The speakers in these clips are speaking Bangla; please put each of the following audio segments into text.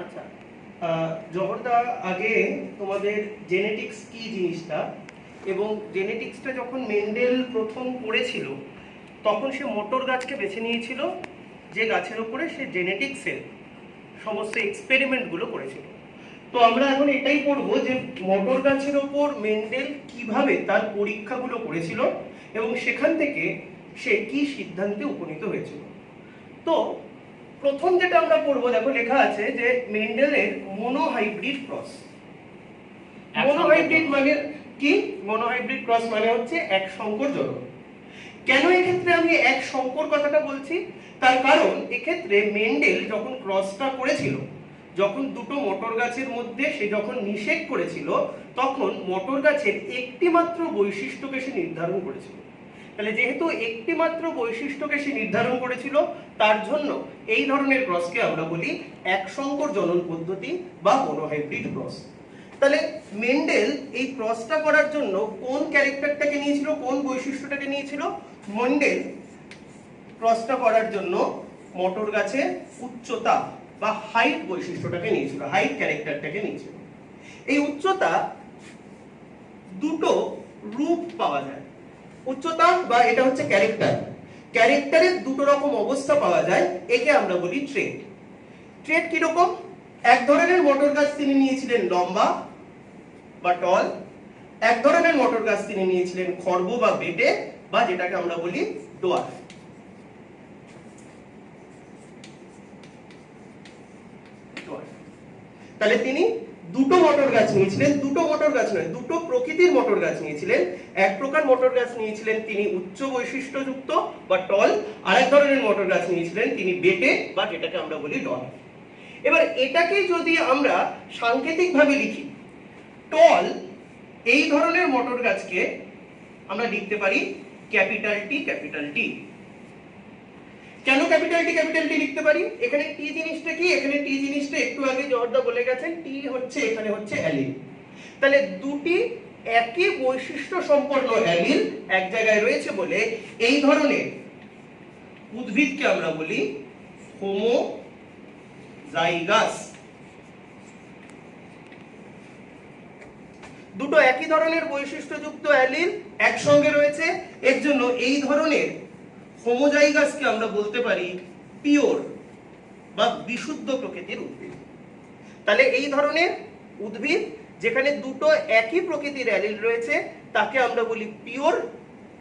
আচ্ছা, জহরদা, আগে তোমাদের জেনেটিক্স কি জিনিসটা এবং জেনেটিক্সটা যখন মেন্ডেল প্রথম পড়েছিল তখন সে মটর গাছকে বেছে নিয়েছিল, যে গাছের উপরে সে জেনেটিক্সের সমস্ত এক্সপেরিমেন্টগুলো করেছিল। তো আমরা এখন এটাই পড়বো যে মটর গাছের ওপর মেন্ডেল কিভাবে তার পরীক্ষাগুলো করেছিল এবং সেখান থেকে সে কি সিদ্ধান্তে উপনীত হয়েছিল। তো প্রথম যেটা আমরা পড়বো, দেখো লেখা আছে যে মেন্ডেলের মোনোহাইব্রিড ক্রস। মোনোহাইব্রিড মানে কি? মোনোহাইব্রিড ক্রস মানে হচ্ছে এক সংকর জনন। কেন এক্ষেত্রে আমি এক সংকর কথাটা বলছি? তার কারণ এক্ষেত্রে মেন্ডেল যখন ক্রসটা করেছিল, যখন দুটো মটর গাছের মধ্যে সে যখন নিষেক করেছিল, তখন মটর গাছের একটি মাত্র বৈশিষ্ট্যকে সে নির্ধারণ করেছিল। তাহলে যেহেতু একটি মাত্র বৈশিষ্ট্যকে সে নির্ধারণ করেছিল, তার জন্য এই ধরনের ক্রসকে আমরা বলি এক সংকর জনন পদ্ধতি বা মোনোহাইব্রিড ক্রস। তাহলে মেন্ডেল এই ক্রসটা করার জন্য কোন ক্যারেক্টারটাকে নিয়েছিল, কোন বৈশিষ্ট্যটাকে নিয়েছিল? মেন্ডেল ক্রসটা করার জন্য মটর গাছের উচ্চতা বা হাইট বৈশিষ্ট্যটাকে নিয়েছিল, হাইট ক্যারেক্টারটাকে নিয়েছিল। এই উচ্চতা দুটো রূপ পাওয়া যায়। উচ্চতা বা এটা হচ্ছে ক্যারেক্টার, ক্যারেক্টারের দুটো রকম অবস্থা পাওয়া যায়, একে আমরা বলি ট্রেট। ট্রেট কিরকম? এক ধরনের মটর গাছ তিনি নিয়েছিলেন লম্বা বা টল, এক ধরনের মটর গাছ তিনি নিয়েছিলেন খর্ব বা বেটে, বা যেটাকে আমরা বলি ডোয়ার্ফ। তাহলে তিনি দুটো মটর গাছ নিয়েছিলেন, দুটো মটর গাছ নয়, দুটো প্রকৃতির মটর গাছ নিয়েছিলেন। এক প্রকার মটর গাছ নিয়েছিলেন তিনি উচ্চ বৈশিষ্ট্যযুক্ত বা টল, আরেক ধরনের মটর গাছ নিয়েছিলেন তিনি বেটে বা যেটাকে আমরা বলি ডল। এবার এটাকে যদি আমরা সাংকেতিকভাবে লিখি, টল এই ধরনের মটর গাছকে আমরা লিখতে পারি ক্যাপিটাল টি ক্যাপিটাল টি। কেন ক্যাপিটাল টি লিখতে পারি? এখানে টি জিনিসটা কি? এখানে টি জিনিসটা একটু আগে জহরদা বলে গেছেন, টি হচ্ছে এখানে হচ্ছে অ্যালিল। তাহলে দুটি একই বৈশিষ্ট্য সম্পন্ন অ্যালিল এক জায়গায় রয়েছে বলে এই ধরনের উদ্ভিদকে আমরা বলি হোমোজাইগাস। দুটো একই ধরনের বৈশিষ্ট্যযুক্ত অ্যালিল একসঙ্গে রয়েছে, এর জন্য এই ধরনের হোমোজাইগাসকে আমরা বলতে পারি পিওর বা বিশুদ্ধ প্রকৃতির উদ্ভিদ। তাহলে এই ধরনের উদ্ভিদ যেখানে দুটো একই প্রকৃতির অ্যালিল রয়েছে তাকে আমরা বলি পিওর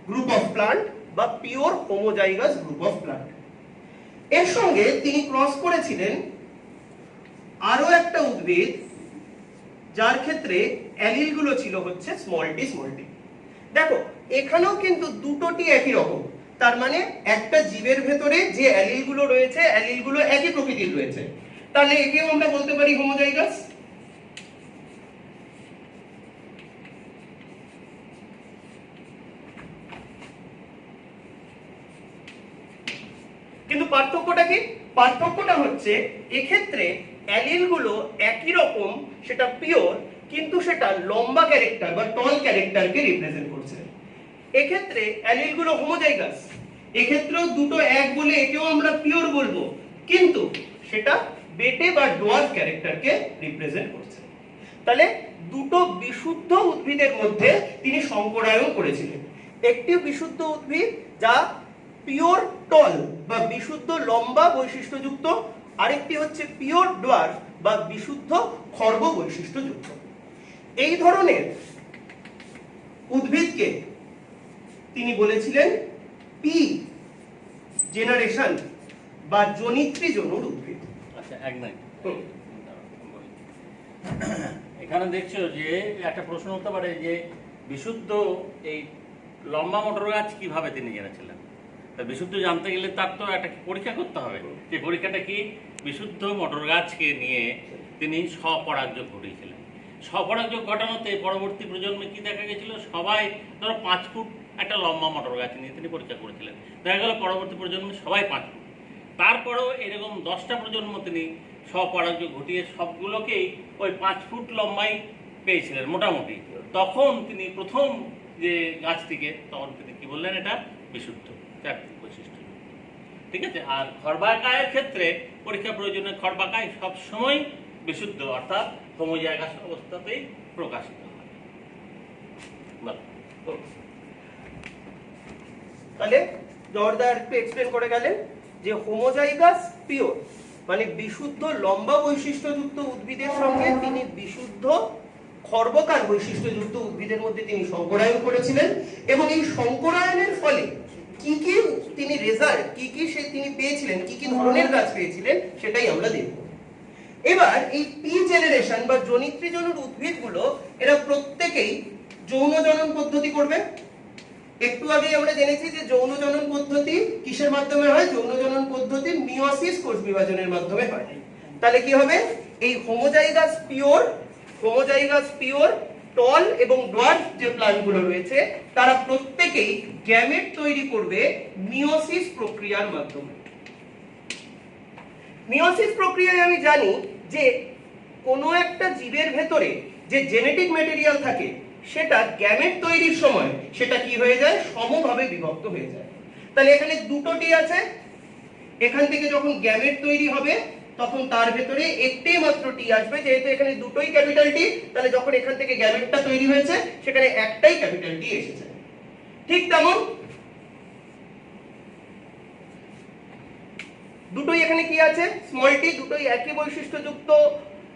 গ্রুপ অফ প্লান্ট বা pure homozygous group of plant. এর সঙ্গে তিনি ক্রস করেছিলেন আরো একটা উদ্ভিদ যার ক্ষেত্রে অ্যালিল গুলো ছিল হচ্ছে স্মল টি স্মল টি। দেখো এখানেও কিন্তু দুটোটি একই রকম, তার মানে একটা জীবের ভেতরে যে অ্যালিল গুলো রয়েছে অ্যালিল গুলো একই প্রকৃতির রয়েছে, তাহলে একেও আমরা বলতে পারি হোমোজাইগাস। কিন্তু পার্থক্যটা কি? পার্থক্যটা হচ্ছে এক্ষেত্রে অ্যালিল গুলো একই রকম, সেটা পিওর, কিন্তু সেটা লম্বা ক্যারেক্টার বা টল ক্যারেক্টারকে রিপ্রেজেন্ট করছে। এক্ষেত্রে অ্যালিল গুলো হোমোজাইগাস, এক্ষেত্রেও দুটো এক বলে একেও আমরা পিওর বলবো, কিন্তু সেটা বেটে বা ডোয়ার্ফ ক্যারেক্টারকে রিপ্রেজেন্ট করছে। তাহলে দুটো বিশুদ্ধ উদ্ভিদের মধ্যে তিনি সংকরায়ন করেছিলেন। একটি বিশুদ্ধ উদ্ভিদ যা পিওর টল বা বিশুদ্ধ লম্বা বৈশিষ্ট্যযুক্ত, আরেকটি হচ্ছে পিওর ডোয়ার্ফ বা বিশুদ্ধ খর্ব বৈশিষ্ট্যযুক্ত। এই ধরনের উদ্ভিদকে তিনি বলেছিলেন পি জেনারেশন বা জনিত্রী জনুর উদ্ভিদ। আচ্ছা, এক মিনিট। এখানে দেখছো যে একটা প্রশ্ন হতে পারে যে বিশুদ্ধ এই লম্বা মটর গাছ কিভাবে তিনি জেনেছিলেন? বিশুদ্ধ জানতে গেলে তার তো একটা পরীক্ষা করতে হবে। যে পরীক্ষাটা কি? বিশুদ্ধ মটর গাছকে নিয়ে তিনি স্বপরাগযোগ ঘটিয়েছিলেন। স্বপরাগযোগ ঘটানোতে পরবর্তী প্রজন্মে কি দেখা গেছিল, সবাই ধরো 5 ফুট একটা লম্বা মটর গাছ নিয়ে তিনি পরীক্ষা করেছিলেন, দেখা গেল পরবর্তী প্রজন্মে সবাই 5 ফুট। তারপরেও এরকম 10টা প্রজন্ম তিনি স্বপরাগযোগ ঘটিয়ে সবগুলোকেই ওই 5 ফুট লম্বাই পেয়েছিলেন মোটামুটি। তখন তিনি প্রথম যে গাছটিকে, তখন তিনি কি বললেন, এটা বিশুদ্ধ চারটি বৈশিষ্ট্য। ঠিক আছে। আর খর্বাকায়ের ক্ষেত্রে পরীক্ষা প্রয়োজনে খর্বাকায় সবসময় বিশুদ্ধ অর্থাৎ হোমোজাইগাস অবস্থাতেই প্রকাশিত হয়। বলো। তাহলে জর্দার একটু এক্সপ্লেন করে গেলেন যে হোমোজাইগাস পিওর মানে বিশুদ্ধ লম্বা বৈশিষ্ট্যযুক্ত উদ্ভিদের সঙ্গে তিনি বিশুদ্ধ খর্বকার বৈশিষ্ট্যযুক্ত উদ্ভিদের মধ্যে তিনি সংকরায়ন করেছিলেন, এবং এই সংকরায়নের ফলে কি কি তিনি রেজাল্ট কি কি তিনি পেয়েছিলেন, কি কি ধরনের গাছ পেয়েছিলেন, সেটাই আমরা দেখব। এবার এই পি জেনারেশন বা জনিত্রীজনক উদ্ভিদগুলো এরা প্রত্যেকেই যৌন জনন পদ্ধতি করবে। একটু আগে আমরা জেনেছি যে যৌন জনন পদ্ধতি কিসের মাধ্যমে হয়? যৌন জনন পদ্ধতি মিওসিস কোষ বিভাজনের মাধ্যমে হয়। তাহলে কি হবে? এই হোমোজাইগাস পিওর টল এবং ডোয়ার্ফ যে প্লান্টগুলো রয়েছে তারা প্রত্যেকেই গ্যামেট তৈরি করবে মিওসিস প্রক্রিয়ার মাধ্যমে। মিওসিস প্রক্রিয়ায় আমি জানি যে কোনো একটা জীবের ভেতরে যে জেনেটিক ম্যাটেরিয়াল থাকে সেটা গ্যামেট তৈরির সময় সেটা কি হয়ে যায়? সমভাবে বিভক্ত হয়ে যায়। তাহলে এখানে দুটো টি আছে, এখান থেকে যখন গ্যামেট তৈরি হবে তখন তার ভেতরে একটি মাত্র টি আসবে, যেহেতু এখানে দুটোই ক্যাপিটাল টি, তাহলে যখন এখান থেকে গ্যামেটটা তৈরি হয়েছে সেখানে একটাই ক্যাপিটাল টি এসেছে। ঠিক তেমন দুটোই এখানে কি আছে? স্মল টি, দুটোই একই বৈশিষ্ট্যযুক্ত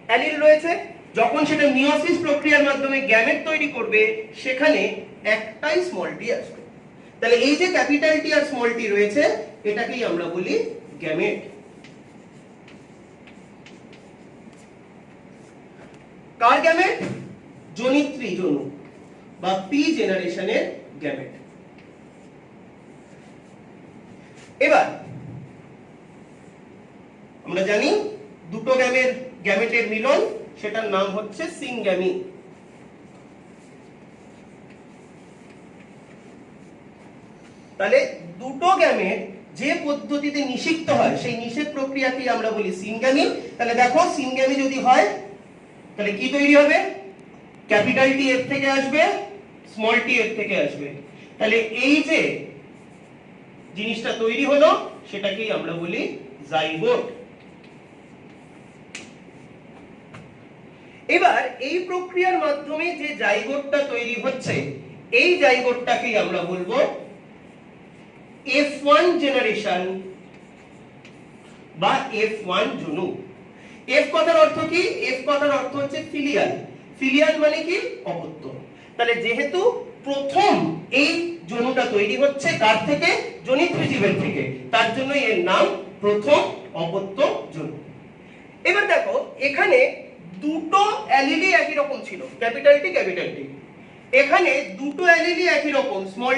অ্যালিল রয়েছে। যখন সেটা মিওসিস প্রক্রিয়ার মাধ্যমে গ্যামেট তৈরি করবে সেখানে একটাই স্মল টি আসবে। তাহলে এই যে ক্যাপিটাল টি আর স্মল টি রয়েছে এটাকেই আমরা বলি গ্যামেট। কার গ্যামেট? জনিত্রী জনু বা পি জেনারেশনের গ্যামেট। এবার আমরা জানি দুটো গ্যামেটের মিলন, সেটার নাম হচ্ছে সিনগ্যামি। তাহলে দুটো গ্যামেট যে পদ্ধতিতে নিষিক্ত হয় সেই নিষেক প্রক্রিয়াকে আমরা বলি সিনগ্যামি। তাহলে দেখো সিনগ্যামি যদি হয় তাহলে কি তৈরি হবে? ক্যাপিটাল টি এর থেকে আসবে, স্মল টি এর থেকে আসবে। তাহলে এই যে জিনিসটা তৈরি হলো সেটাকেই আমরা বলি জাইগোট। এবার এই প্রক্রিয়ার মাধ্যমে যে জাইগোটটা তৈরি হচ্ছে এই জাইগোটটাকেই আমরা বলবো F1 জেনারেশন বা F1 জনু। এফ কথার অর্থ কি? এফ কথার অর্থ হচ্ছে ফিলিয়াল। ফিলিয়াল মানে কি? অপত্য। তাহলে যেহেতু প্রথম এই জনুটা তৈরি হচ্ছে কার থেকে? জনিত্রী জীবের থেকে, তার জন্য এর নাম প্রথম অপত্য জনু। এবার দেখো এখানে দুটো অ্যালিলই একই রকম ছিল, ক্যাপিটাল টি। এখানে দুটো অ্যালিলই একই রকম, স্মল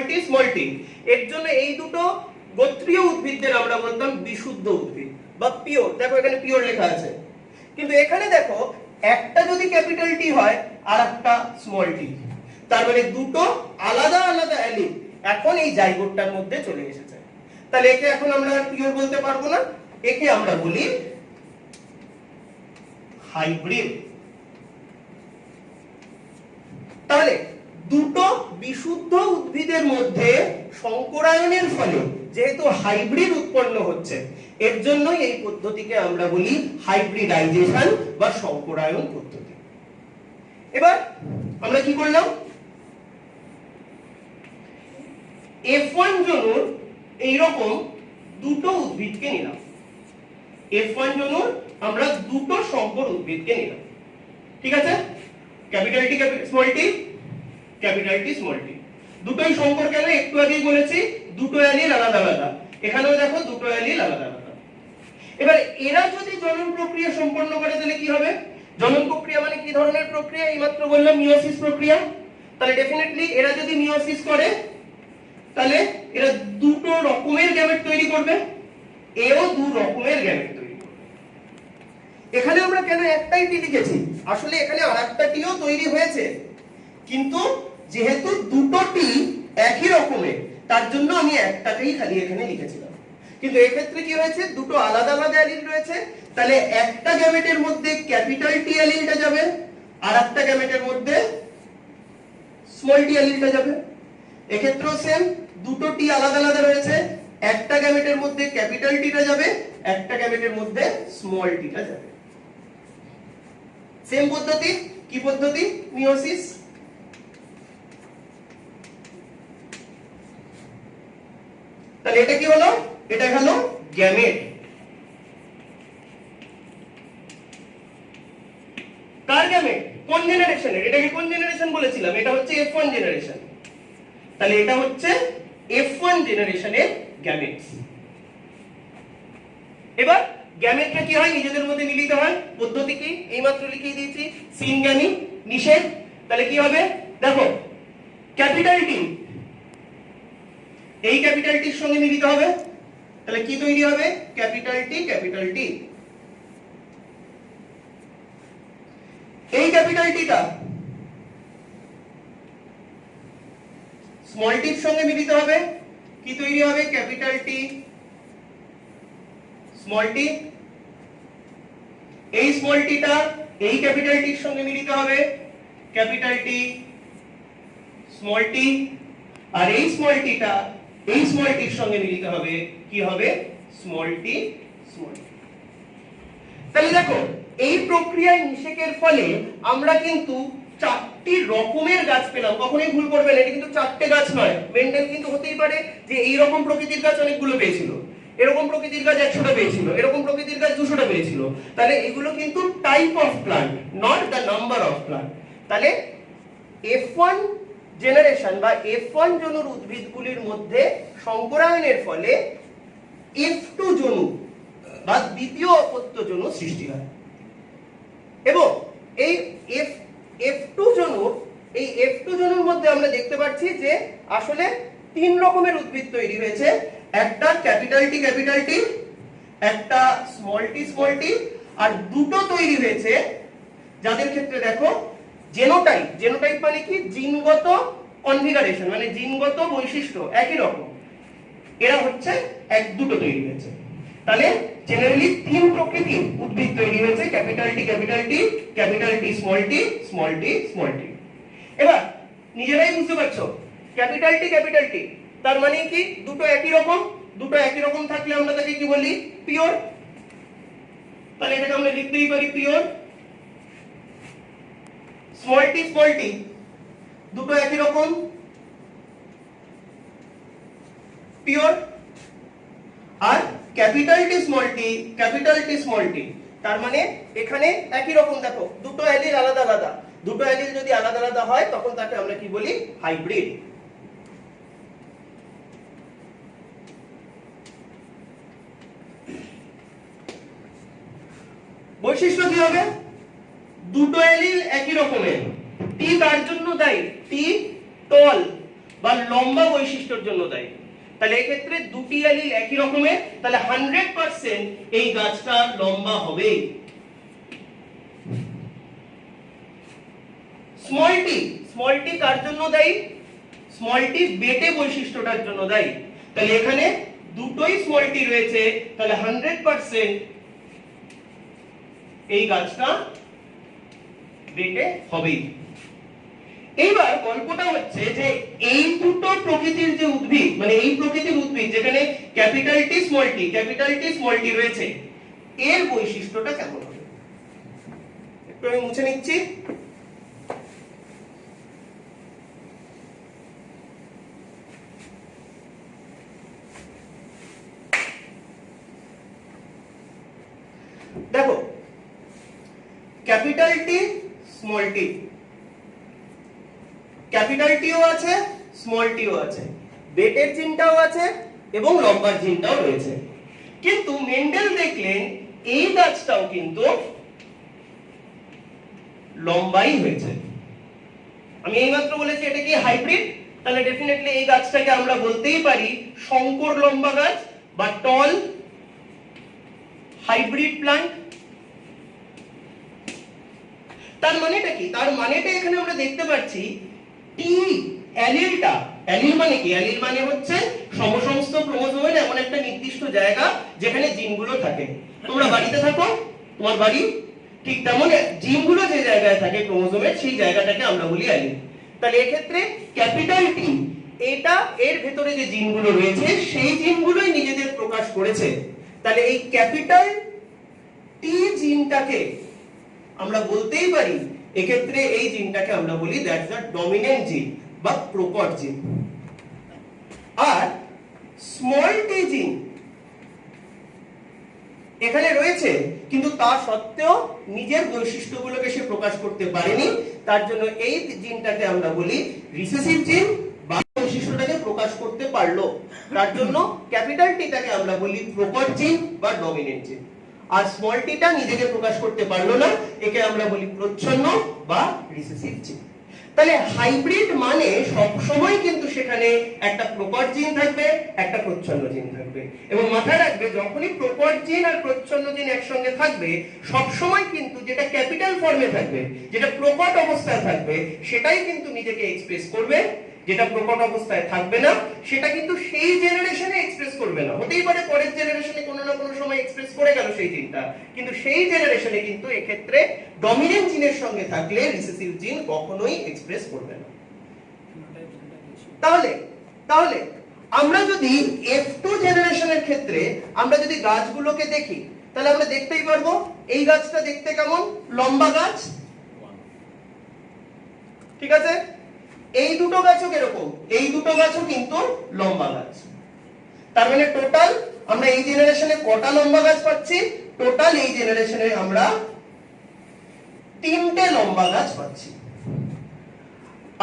টি। এর জন্য এই দুটো গোত্রীয় উদ্ভিদদের আমরা বলতাম বিশুদ্ধ উদ্ভিদ বা পিওর। দেখো এখানে পিওর লেখা আছে, কিন্তু এখানে দেখো একটা যদি ক্যাপিটাল টি হয় আর একটা স্মল টি, তার মানে দুটো আলাদা আলাদা অ্যালিল এখন এই জাইগোটটার মধ্যে চলে এসেছে। তাহলে একে এখন আমরা আর পিওর বলতে পারবো না, একে আমরা বলি হাইব্রিড। তাহলে দুটো বিশুদ্ধ উদ্ভিদের মধ্যে সংকরায়নের ফলে যেহেতু হাইব্রিড উৎপন্ন হচ্ছে, এর জন্যই এই পদ্ধতিকে আমরা বলি হাইব্রিডাইজেশন বা সংকরায়ন পদ্ধতি। এবার আমরা কি করলাম? F1 জনুর এইরকম দুটো উদ্ভিদকে নিলাম। F1 জনুর আমরা দুটো সংকর উদ্ভিদকে নিলাম, ঠিক আছে? ক্যাপিটাল টি স্মল টি, ক্যাপিটাল টি স্মল টি, দুটোই সংকর। কেন? একটু আগেই বলেছি দুটো অ্যালিল আলাদা আলাদা, এখানেও দেখো দুটো অ্যালিল আলাদা আলাদা। এবার এরা যদি জনন প্রক্রিয়া সম্পন্ন করে তাহলে কি হবে? জনন প্রক্রিয়া মানে কি ধরনের প্রক্রিয়া? এইমাত্র বললাম মিওসিস প্রক্রিয়া। তাহলে ডেফিনেটলি এরা যদি মিওসিস করে তাহলে এরা দুটো রকমের গ্যামেট তৈরি করবে, এও দু রকমের গ্যামেট তৈরি করবে। এখানে আমরা কেন একটাই টি লিখেছি? আসলে এখানে আরেকটা টিও তৈরি হয়েছে, কিন্তু যেহেতু দুটো টি একই রকমের তার জন্য আমি একটাকেই খালি এখানে লিখেছিলাম। কিন্তু এক্ষেত্রে কি হয়েছে? দুটো আলাদা আলাদা অ্যালিল রয়েছে, তাহলে একটা গ্যামেটের মধ্যে ক্যাপিটাল টি অ্যালিলটা যাবে আর একটা গ্যামেটের মধ্যে স্মল টি অ্যালিলটা যাবে। এক্ষেত্রেও সেম, দুটো টি আলাদা আলাদা রয়েছে, একটা গ্যামেটের মধ্যে ক্যাপিটাল টিটা যাবে, একটা গ্যামেটের মধ্যে স্মল টিটা যাবে। সেম পদ্ধতি, কি পদ্ধতি? মিয়োসিস। তাহলে এটা কি হলো? এটা হলো গ্যামেট। কার গ্যামেট? কোন জেনারেশনের? এটাকে কোন জেনারেশন বলেছিলাম? এটা হচ্ছে F1 জেনারেশন। তাহলে এটা হচ্ছে F1 জেনারেশনের গ্যামেটস। এবার গ্যামেটটা কি হয়? নিজেদের মধ্যে মিলিত হয়। পদ্ধতি কি? এইমাত্র লিখিয়ে দিয়েছি, সিনগ্যামি, নিষেধ। তাহলে কি হবে? দেখো, ক্যাপিটাল টি এই ক্যাপিটাল টির সঙ্গে মিলিত হবে। তাহলে কি তৈরি হবে? ক্যাপিটাল টি, ক্যাপিটাল টি। এই ক্যাপিটাল টিটা স্মল টির সঙ্গে মিলিত হবে। কি তৈরি হবে? ক্যাপিটাল টি, স্মল টি। এই স্মল টিটা এই ক্যাপিটাল টির সঙ্গে মিলিত হবে, ক্যাপিটাল টি, স্মল টি। আর এই স্মল টিটা এই স্মল টির সঙ্গে মিলিত হবে, কি হবে? স্মল টি, স্মল টি। তাহলে দেখো, এই প্রক্রিয়ায় নিষেকের ফলে আমরা কিন্তু চারটি রকমের গাছ পেলাম। কখনোই ভুল করবে না, এটা কিন্তু চারটে গাছ নয়। মেন্ডেল কিন্তু হতেই পারে যে এই রকম প্রকৃতির গাছ অনেকগুলো পেয়েছিল, এরকম প্রকৃতির গাছ 100টা পেয়েছিল, এরকম প্রকৃতির গাছ 200টা পেয়েছিল। তাহলে এগুলো কিন্তু type of plant, not the number of plant. তাহলে F1 জেনারেশন বা F1 জনুর উদ্ভিদগুলির মধ্যে সংকরায়নের ফলে F2 জনু বা দ্বিতীয় অপত্য জনু সৃষ্টি হয়। এবং এই F2 জনুর এই F2 জনুর মধ্যে আমরা দেখতে পাচ্ছি যে আসলে তিন রকমের উদ্ভিদ তৈরি হয়েছে। একটা ক্যাপিটাল টি, ক্যাপিটাল টি, একটা স্মল টি, স্মল টি, আর দুটো তৈরি হয়েছে যাদের ক্ষেত্রে দেখো জেনোটাইপ। জেনোটাইপ মানে কি? জিনগত কনফিগারেশন, মানে জিনগত বৈশিষ্ট্য একই রকম। এরা হচ্ছে দুটো তৈরি হয়েছে। তাহলে জেনারেলি তিন প্রকৃতির উদ্ভিদ তৈরি হয়েছে, capital T, capital T, capital T, small T, small T, small T. এবার নিজেরাই বুঝতে পারছো, ক্যাপিটাল টি, ক্যাপিটাল টি তার মানে কি? দুটো একই রকম। দুটো একই রকম থাকলে আমরা তাকে কি বলি? পিওর। তাহলে এটাকে আমরা লিখতেই পারি পিওর। স্মল টি, স্মল টি দুটো একই রকম, পিওর। আর ক্যাপিটাল টি, স্মল টি, ক্যাপিটাল টি, স্মল টি তার মানে এখানে একই রকম। দেখো, দুটো অ্যালিল আলাদা আলাদা। দুটো অ্যালিল যদি আলাদা আলাদা হয় তখন তাকে আমরা কি বলি? হাইব্রিড। বৈশিষ্ট্য কি হবে? দুটো অ্যালিল একই রকমের। টি কার জন্য দায়ী? টি টল বা লম্বা বৈশিষ্ট্যের জন্য দায়ী। তাহলে এই ক্ষেত্রে দুটি অ্যালিল একই রকমের, তাহলে 100% এই গাছটা লম্বা হবে। স্মল টি কার জন্য দায়ী? স্মল টি বেটে বৈশিষ্ট্যটার জন্য দায়ী। তাহলে এখানে দুটোই স্মল টি রয়েছে, তাহলে 100% এই গাছটা বেটে হবেই। এইবার গল্পটা হচ্ছে যে এই দুটো প্রকৃতির যে উদ্ভিদ, মানে এই প্রকৃতির উদ্ভিদ যেখানে ক্যাপিটাল টি, স্মল টি, ক্যাপিটাল টি, স্মল টি রয়েছে, এর বৈশিষ্ট্যটা কেমন হবে? একটু আমি মুছে নিচ্ছি। দেখো, ক্যাপিটাল টি, স্মল টি, ক্যাপিটাল টিও আছে, স্মল টিও আছে, বেটের জিনটাও আছে এবং লম্বার জিনটাও রয়েছে। কিন্তু মেন্ডেল দেখলেন এই গাছটাও কিন্তু লম্বাই হয়েছে। আমি এইমাত্র বলেছি এটা কি? হাইব্রিড। তাহলে ডেফিনেটলি এই গাছটাকে আমরা বলতেই পারি শঙ্কর লম্বা গাছ বা টল হাইব্রিড প্লান্ট। তার মানেটা কি? তার মানেটা এখানে আমরা দেখতে পাচ্ছি টি অ্যালিলটা, অ্যালিল মানে কি? অ্যালিল মানে হচ্ছে সমসংস্থ ক্রোমোজোমের এমন একটা নির্দিষ্ট জায়গা যেখানে জিনগুলো থাকে। তোমরা বাড়িতে থাকো, তোমার বাড়ি, ঠিক তেমন জিনগুলো যে জায়গায় থাকে ক্রোমোজোমের, সেই জায়গাটাকে আমরা বলি অ্যালিল। তাহলে এক্ষেত্রে ক্যাপিটাল টি এটা এর ভেতরে যে জিনগুলো রয়েছে সেই জিনগুলোই নিজেদের প্রকাশ করেছে। তাহলে এই ক্যাপিটাল টি জিনটাকে আমরা বলতেই পারি এক্ষেত্রে এই জিনটাকে আমরা বলি দ্যাটস দ্য ডমিনেন্ট জিন বা প্রকট জিন। আর স্মল টি জিন এখানে রয়েছে, কিন্তু তা সত্ত্বেও নিজের বৈশিষ্ট্যগুলোকে সে প্রকাশ করতে পারেনি, তার জন্য এই জিনটাকে আমরা বলি রিসেসিভ জিন বা বৈশিষ্ট্যটাকে প্রকাশ করতে পারলো, তার জন্য ক্যাপিটাল টিটাকে আমরা বলি প্রকট জিন বা ডমিনেন্ট জিন। আর স্মল টিটা নিজেকে প্রকাশ করতে পারলো না, একে আমরা বলি প্রচ্ছন্ন বা রিসেসিভ জিন। তাহলে হাইব্রিড মানে সবসময় কিন্তু সেখানে একটা প্রকট জিন থাকবে, একটা প্রচ্ছন্ন জিন থাকবে। এবং মাথায় রাখবে যখনই প্রকট জিন আর প্রচ্ছন্ন জিন একসঙ্গে থাকবে, সবসময় কিন্তু যেটা ক্যাপিটাল ফর্মে থাকবে, যেটা প্রকট অবস্থায় থাকবে, সেটাই কিন্তু নিজেকে এক্সপ্রেস করবে। যেটা প্রকট অবস্থায় থাকবে না সেটা কিন্তু সেই জেনারেশনে এক্সপ্রেস করবে না। হতেই পারে পরের জেনারেশনে কোনো না কোনো সময় এক্সপ্রেস করে গেল সেই জিনটা, কিন্তু সেই জেনারেশনে কিন্তু এক্ষেত্রে ডমিনেন্ট জিনের সঙ্গে থাকলে রিসেসিভ জিন কখনোই এক্সপ্রেস করবে না। তাহলে তাহলে আমরা যদি F2 জেনারেশনের ক্ষেত্রে আমরা যদি গাছগুলোকে দেখি, তাহলে আমরা দেখতেই পারবো এই গাছটা দেখতে কেমন, লম্বা গাছ, ঠিক আছে। এই দুটো গাছও কিরকম, এই দুটো গাছও কিন্তু লম্বা গাছ। তার মানে টোটাল আমরা এই জেনারেশনে কটা লম্বা গাছ পাচ্ছি, টোটাল এই জেনারেশনে আমরা 3টে লম্বা গাছ পাচ্ছি।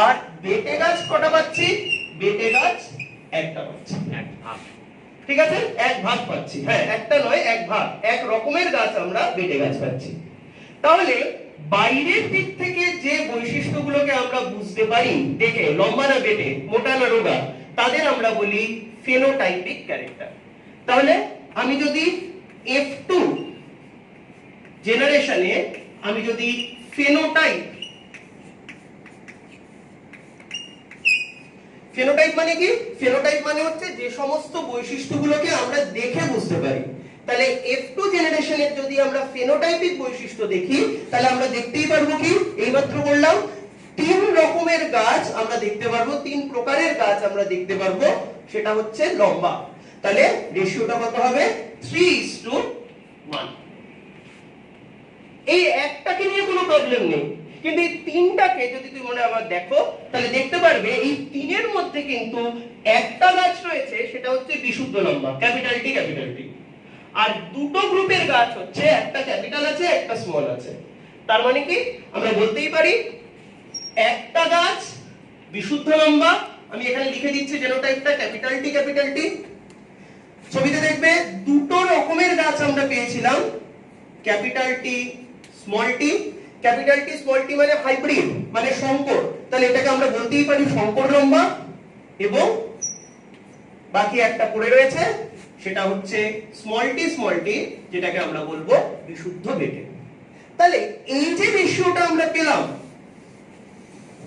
আর বেটে গাছ কটা পাচ্ছি, বেটে গাছ একটা পাচ্ছি, এক ভাগ। ঠিক আছে, এক ভাগ পাচ্ছি। হ্যাঁ, একটা নয়, এক ভাগ, এক রকমের গাছ আমরা বেটে গাছ পাচ্ছি। তাহলে বাইরের দিক থেকে যে বৈশিষ্ট্যগুলোকে আমরা বুঝতে পারি দেখে, লম্বা না বেটে, মোটা না রোগা, তাদের আমরা বলি ফেনোটাইপিক ক্যারেক্টার। তাহলে আমি যদি F2 জেনারেশনে আমি যদি ফেনোটাইপ মানে কি, ফেনোটাইপ মানে হচ্ছে যে সমস্ত বৈশিষ্ট্যগুলোকে আমরা দেখে বুঝতে পারি। তাহলে F2 জেনারেশনের যদি আমরা ফেনোটাইপিক বৈশিষ্ট্য দেখি, তাহলে আমরা দেখতেই পারবো কি, এইমাত্র বললাম 3 রকমের গাছ আমরা দেখতে পারবো, 3 প্রকারের গাছ আমরা দেখতে পারবো, সেটা হচ্ছে লম্বা। তাহলে রেশিওটা কত হবে, 3:1। এই একটাকে নিয়ে কোনো প্রবলেম নেই, কিন্তু এই 3টাকে যদি তুমি মনে আবার দেখো, তাহলে দেখতে পারবে এই 3-এর মধ্যে কিন্তু একটা গাছ রয়েছে, সেটা হচ্ছে বিশুদ্ধ লম্বা, ক্যাপিটাল টি ক্যাপিটাল টি। আর দুটো গ্রুপের গাছ হচ্ছে, একটা ক্যাপিটাল আছে, একটা স্মল আছে। তার মানে কি, আমরা বলতেই পারি একটা গাছ বিশুদ্ধ লম্বা, আমি এখানে লিখে দিচ্ছি জেনোটাইপটা ক্যাপিটাল টি। ছবিতে দেখবে দুটো রকমের গাছ আমরা পেয়েছিলাম, ক্যাপিটাল টি স্মল টি। ক্যাপিটাল টি স্মল টি মানে হাইব্রিড, মানে সংকর, তাহলে এটাকে আমরা বলতেই পারি সংকর লম্বা। এবং বাকি একটা পড়ে রয়েছে, সেটা হচ্ছে স্মল টি, যেটাকে আমরা বলবো বিশুদ্ধ বেটে। তাহলে এই যে রেশিওটা আমরা পেলাম,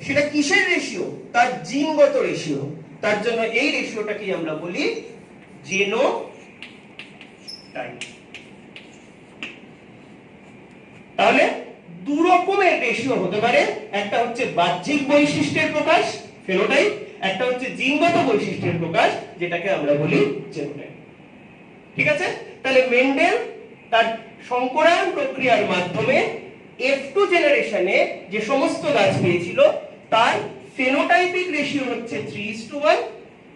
সেটা কিসের রেশিও, তার জিনগত রেশিও। তার জন্য এই রেশিওটাকে আমরা বলি জেনোটাইপ। তাহলে দু রকমের রেশিও হতে পারে, একটা হচ্ছে বাহ্যিক বৈশিষ্ট্যের প্রকাশ ফেনোটাইপ, একটা হচ্ছে জিনগত বৈশিষ্ট্যের প্রকাশ, যেটাকে আমরা বলি জেনোটাইপ। ঠিক আছে, তাহলে মেন্ডেল তার সংকরায়ন প্রক্রিয়ার মাধ্যমে F2 জেনারেশনে যে সমস্ত গাছ পেয়েছিল, তার ফেনোটাইপিক রেশিও হচ্ছে 3:1,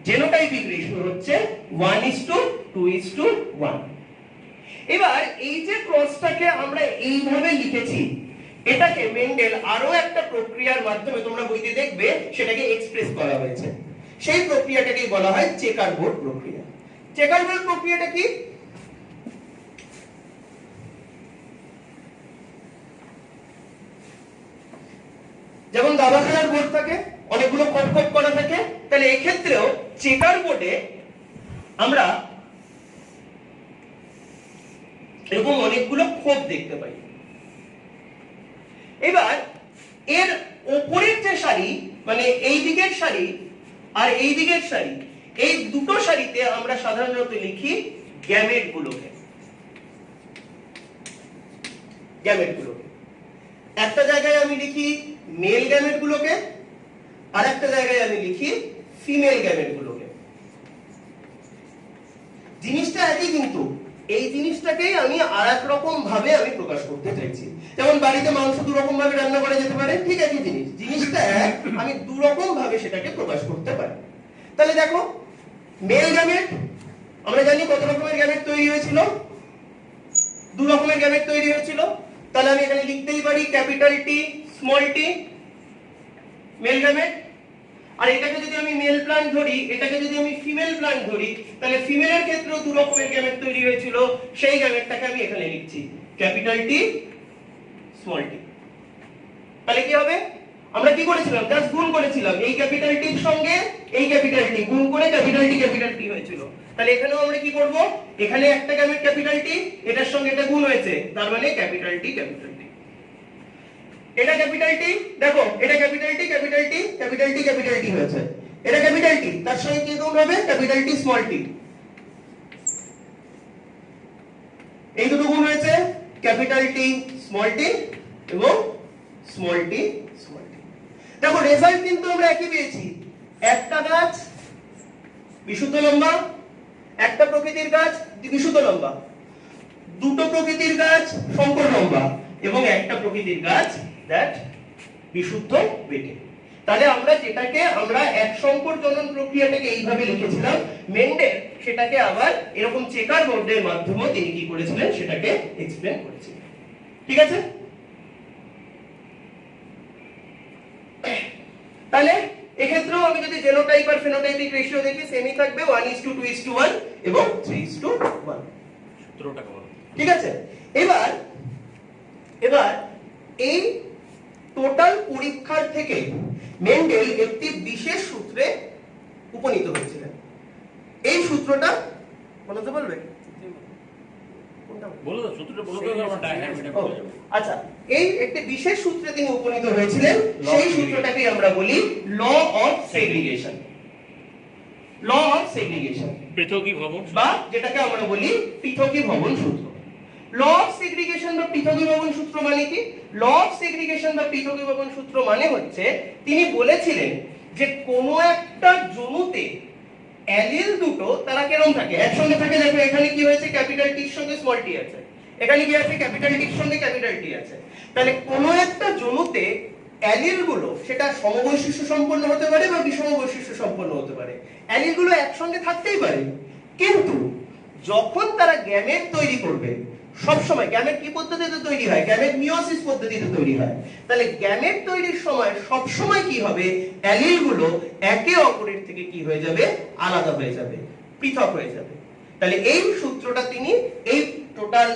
জেনোটাইপিক রেশিও হচ্ছে 1:2:1। এবার এই যে ক্রসটাকে আমরা এইভাবে লিখেছি, এটাকে মেন্ডেল আরো একটা প্রক্রিয়ার মাধ্যমে, তোমরা বইতে দেখবে, সেটাকে এক্সপ্রেস করা হয়েছে। সেই প্রক্রিয়াটাকেই বলা হয় চেকার বোর্ড প্রক্রিয়া। চেকার বোর্ড প্রক্রিয়াটা কি, যেমন দাবা খেলার বোর্ড থাকে, অনেকগুলো খোপ খোপ করা থাকে, তাহলে এক্ষেত্রেও চেকার বোর্ডে আমরা এরকম অনেকগুলো খোপ দেখতে পাই। এবার এর উপরের যে সারি, মানে এই দিকের সারি আর এই দিকের সারি, এই দুটো সারিতে আমরা সাধারণত লিখি গ্যামেট গুলোকে। একটা জায়গায় আমি লিখি মেল গ্যামেট গুলোকে, আর একটা জায়গায় আমি লিখি ফিমেল গ্যামেট গুলোকে। জিনিসটা একই, কিন্তু এই জিনিসটাকেই আমি আরেক রকম ভাবে আমি প্রকাশ করতে চাইছি। যেমন বাড়িতে মাংস দু রকম ভাবে রান্না করা যেতে পারে, ঠিক আছে, জিনিসটা আমি দু রকম ভাবে সেটাকে প্রকাশ করতে পারি। তাহলে দেখো, মেল গ্যামেট আমরা জানি কত রকমের গ্যামেট তৈরি হয়েছিল, দু রকমের গ্যামেট তৈরি হয়েছিল। তাহলে আমি এখানে লিখতেই পারি ক্যাপিটাল টি স্মল টি, মেল গ্যামেট। আর এটাকে যদি আমি মেল প্লান্ট ধরি, এটাকে যদি আমি ফিমেল প্লান্ট ধরি, তাহলে ফিমেলের ক্ষেত্রেও দু রকমের গ্যামেট তৈরি হয়েছিল, সেই গ্যামেটটাকে আমি এখানে লিখছি ক্যাপিটাল টি স্মল টি। তাহলে কি হবে, আমরা কি করেছিলাম, জাস্ট গুণ করেছিলাম, এই ক্যাপিটাল টির সঙ্গে এই ক্যাপিটাল টি গুণ করে ক্যাপিটাল টি হয়েছিল। তাহলে এখানেও আমরা কি করব, এখানে একটা গ্যামেট ক্যাপিটাল টি, এটার সঙ্গে এটা গুণ হয়েছে, তার মানে ক্যাপিটাল টি। এটা ক্যাপিটাল টি, দেখো এটা ক্যাপিটাল টি হয়েছে, এটা ক্যাপিটাল টি, তার সঙ্গে কি গুণ হবে, ক্যাপিটাল টি স্মল টি। এই দুটো গুণ হয়েছে, ক্যাপিটাল টি স্মল টি এবং স্মল টি। দেখো রেজাল্ট কিন্তু আমরা একই পেয়েছি, একটা গাছ বিশুদ্ধ লম্বা, একটা প্রকৃতির গাছ বিশুদ্ধ লম্বা, দুটো প্রকৃতির গাছ সংকর লম্বা এবং একটা প্রকৃতির গাছ দ্যাট বিশুদ্ধ বেটে। তাহলে আমরা যেটাকে আমরা এক সংকর জনন প্রক্রিয়াটাকে এইভাবে লিখেছিলাম, মেন্ডেল সেটাকে আবার এরকম চেকার বোর্ডের মাধ্যমে তিনি কি করেছিলেন সেটাকে এক্সপ্লেন করেছিলেন। ঠিক আছে, তাহলে এক্ষেত্রেও আমি যদি জেনোটাইপ আর ফেনোটাইপিক রেশিও দেখি, সেমই থাকবে 1:2:1 এবং 3:1। সূত্রটাকে বলো। ঠিক আছে, এবার এই টোটাল পরীক্ষার থেকে মেন্ডেল একটি বিশেষ সূত্রে উপনীত হয়েছিলেন। এই সূত্রটা বলতে বলবে, বলো তো, সূত্রটা বলো তো, আমরা ডায়াগ্রামটা বলে যাব। আচ্ছা, এই একটি বিশেষ সূত্রে তিনি উপনীত হয়েছিলেন, সেই সূত্রটাকে আমরা বলি law of segregation. Law of segregation পৃথকীভবন বা যেটাকে আমরা বলি পৃথকীভবন সূত্র। ল অফ সেগ্রিগেশন বা পৃথকীভবন সূত্র মানে কি? ল অফ সেগ্রিগেশন বা পৃথকীভবন সূত্র মানে হচ্ছে, তিনি বলেছিলেন যে কোনো একটা জনুতে অ্যালিল দুটো তারা কেরকম থাকে, একসঙ্গে থাকে। দেখো এখানে কি হয়েছে, ক্যাপিটাল টির সঙ্গে স্মল টি আছে, এখানে কি আছে, ক্যাপিটাল টির সঙ্গে ক্যাপিটাল টি আছে। তাহলে কোনো একটা জনুতে অ্যালিল গুলো সেটা সমবৈশিষ্ট্য সম্পন্ন হতে পারে বা বিষম বৈশিষ্ট্য সম্পন্ন হতে পারে, অ্যালিল গুলো একসঙ্গে থাকতেই পারে। কিন্তু যখন তারা গ্যামেট তৈরি করবে, সবসময় গ্যামেট কি পদ্ধতিতে তৈরি হয়, গ্যামেট মিয়োসিস পদ্ধতিতে তৈরি হয়। তাহলে গ্যামেট তৈরির সময় সবসময় কি হবে, অ্যালিল গুলো একে অপরের থেকে কি হয়ে যাবে, আলাদা হয়ে যাবে, পৃথক হয়ে যাবে। তাহলে এই সূত্রটা তিনি এই টোটাল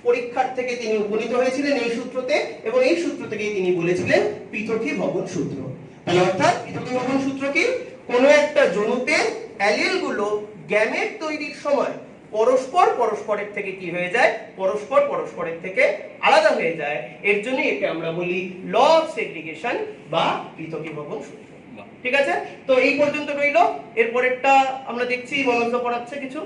পরীক্ষার থেকে তিনি উপনীত হয়েছিলেন এই সূত্রতে, এবং এই সূত্র থেকেই তিনি বলেছিলেন পৃথকীভবন সূত্র। তাহলে অর্থাৎ পৃথকীভবন সূত্র কি, কোনো একটা জনুতে অ্যালিল গুলো গ্যামেট তৈরির সময় পরস্পরের থেকে কি হয়ে যায়, পরস্পরের থেকে আলাদা হয়ে যায়। এর জন্য একে আমরা বলি ল অফ সেগ্রিগেশন বা পৃথকীভবন সূত্র। ঠিক আছে, তো এই পর্যন্ত রইল। এর পরেরটা আমরা দেখছি, মনোজ পড়াচ্ছে কিছু।